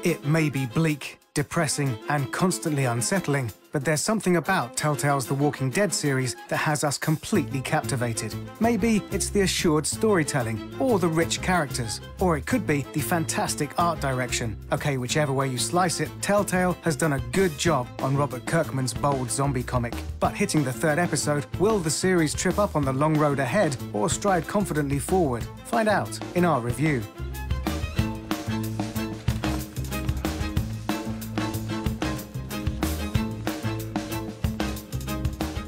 It may be bleak, depressing, and constantly unsettling, but there's something about Telltale's The Walking Dead series that has us completely captivated. Maybe it's the assured storytelling, or the rich characters, or it could be the fantastic art direction. Okay, whichever way you slice it, Telltale has done a good job on Robert Kirkman's bold zombie comic. But hitting the 3rd episode, will the series trip up on the long road ahead, or stride confidently forward? Find out in our review.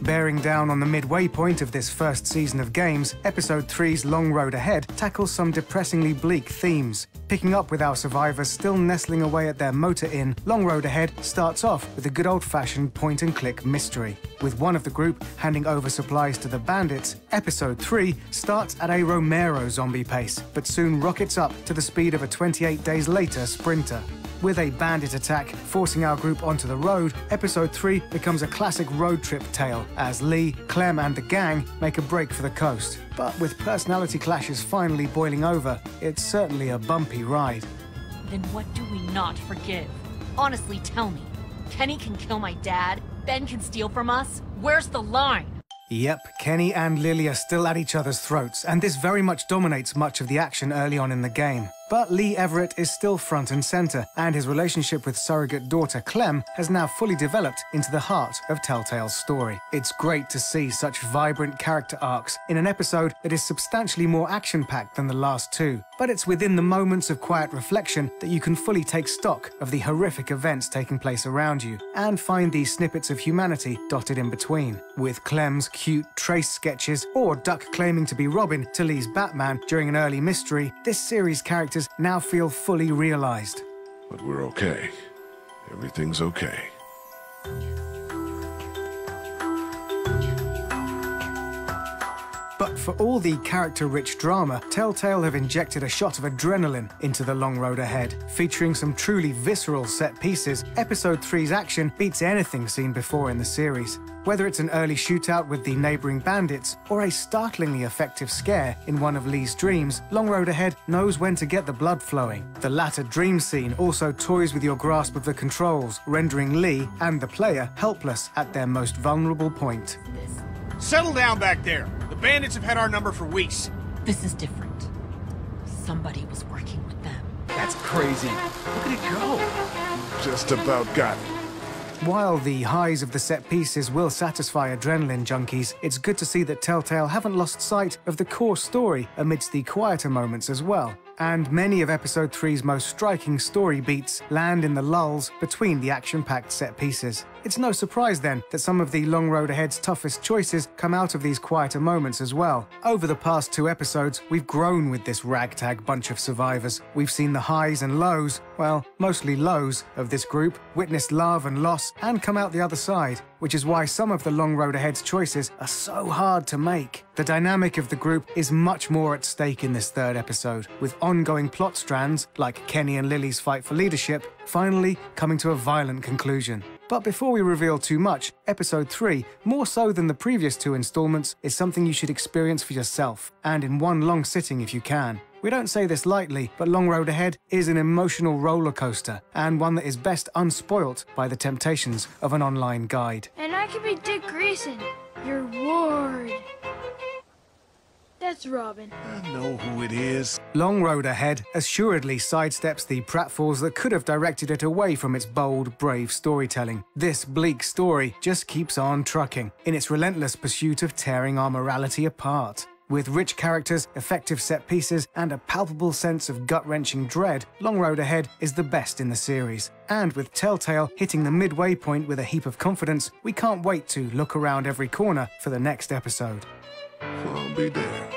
Bearing down on the midway point of this first season of games, Episode 3's Long Road Ahead tackles some depressingly bleak themes. Picking up with our survivors still nestling away at their motor inn, Long Road Ahead starts off with a good old-fashioned point-and-click mystery. With one of the group handing over supplies to the bandits, Episode 3 starts at a Romero zombie pace, but soon rockets up to the speed of a 28 days later sprinter. With a bandit attack forcing our group onto the road, Episode 3 becomes a classic road trip tale as Lee, Clem and the gang make a break for the coast. But with personality clashes finally boiling over, it's certainly a bumpy ride. Then what do we not forgive? Honestly, tell me. Kenny can kill my dad, Ben can steal from us. Where's the line? Yep, Kenny and Lily are still at each other's throats, and this very much dominates much of the action early on in the game. But Lee Everett is still front and center, and his relationship with surrogate daughter Clem has now fully developed into the heart of Telltale's story. It's great to see such vibrant character arcs in an episode that is substantially more action-packed than the last two. But it's within the moments of quiet reflection that you can fully take stock of the horrific events taking place around you, and find these snippets of humanity dotted in between. With Clem's cute trace sketches, or Duck claiming to be Robin to Lee's Batman during an early mystery, this series' characters now feel fully realized. But we're okay. Everything's okay. But for all the character-rich drama, Telltale have injected a shot of adrenaline into the long road ahead. Featuring some truly visceral set pieces, Episode 3's action beats anything seen before in the series. Whether it's an early shootout with the neighboring bandits, or a startlingly effective scare in one of Lee's dreams, Long Road Ahead knows when to get the blood flowing. The latter dream scene also toys with your grasp of the controls, rendering Lee and the player helpless at their most vulnerable point. Settle down back there. The bandits have had our number for weeks. This is different. Somebody was working with them. That's crazy. Look at it go. Just about got it. While the highs of the set pieces will satisfy adrenaline junkies, it's good to see that Telltale haven't lost sight of the core story amidst the quieter moments as well. And many of Episode 3's most striking story beats land in the lulls between the action-packed set pieces. It's no surprise then that some of the Long Road Ahead's toughest choices come out of these quieter moments as well. Over the past 2 episodes, we've grown with this ragtag bunch of survivors. We've seen the highs and lows, well, mostly lows, of this group, witnessed love and loss, and come out the other side, which is why some of the Long Road Ahead's choices are so hard to make. The dynamic of the group is much more at stake in this 3rd episode, with ongoing plot strands, like Kenny and Lily's fight for leadership, finally coming to a violent conclusion. But before we reveal too much, Episode 3, more so than the previous 2 installments, is something you should experience for yourself, and in one long sitting if you can. We don't say this lightly, but Long Road Ahead is an emotional roller coaster, and one that is best unspoilt by the temptations of an online guide. And I could be Dick Grayson, your ward. That's Robin. I know who it is. Long Road Ahead assuredly sidesteps the pratfalls that could have directed it away from its bold, brave storytelling. This bleak story just keeps on trucking in its relentless pursuit of tearing our morality apart. With rich characters, effective set pieces, and a palpable sense of gut-wrenching dread, Long Road Ahead is the best in the series. And with Telltale hitting the midway point with a heap of confidence, we can't wait to look around every corner for the next episode. I'll be there.